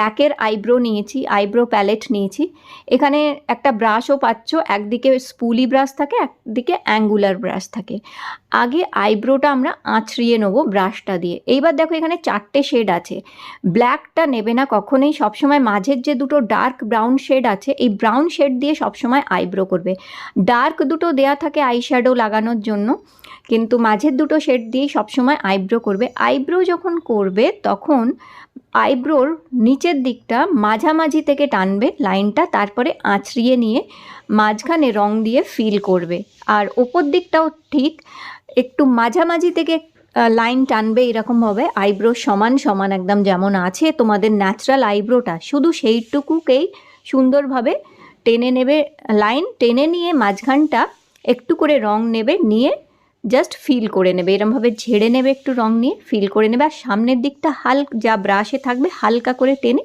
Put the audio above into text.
ব্ল্যাকের আইব্রো নিয়েছি, eyebrow palette নিয়েছি। এখানে একটা ব্রাশও পাচ্ছ, একদিকে স্পুলি ব্রাশ থাকে, একদিকে অ্যাঙ্গুলার ব্রাশ থাকে। আগে আইব্রোটা আমরা আঁচড়িয়ে নেবো ব্রাশটা দিয়ে। এইবার দেখো এখানে 4টে শেড আছে। ব্ল্যাকটা নেবে না কখনোই, সবসময় মাঝের যে দুটো ডার্ক ব্রাউন শেড আছে এই ব্রাউন শেড দিয়ে সবসময় আইব্রো করবে। ডার্ক দুটো দেয়া থাকে আই শ্যাডো লাগানোর জন্য, কিন্তু মাঝের দুটো শেড দিয়েই সবসময় আইব্রো করবে। আইব্রো যখন করবে তখন আইব্রোর নিচের দিকটা মাঝামাঝি থেকে টানবে লাইনটা, তারপরে আঁচড়িয়ে নিয়ে মাঝখানে রং দিয়ে ফিল করবে। আর ওপর দিকটাও ঠিক একটু মাঝামাঝি থেকে লাইন টানবে এরকমভাবে, আইব্রো সমান সমান একদম যেমন আছে তোমাদের ন্যাচারাল আইব্রোটা, শুধু সেইটুকুকেই সুন্দরভাবে টেনে নেবে। লাইন টেনে নিয়ে মাঝখানটা একটু করে রং নেবে, নিয়ে জাস্ট ফিল করে নেবে, এরমভাবে ঝেড়ে নেবে, একটু রং নিয়ে ফিল করে নেবে। আর সামনের দিকটা যা ব্রাশে থাকবে হালকা করে টেনে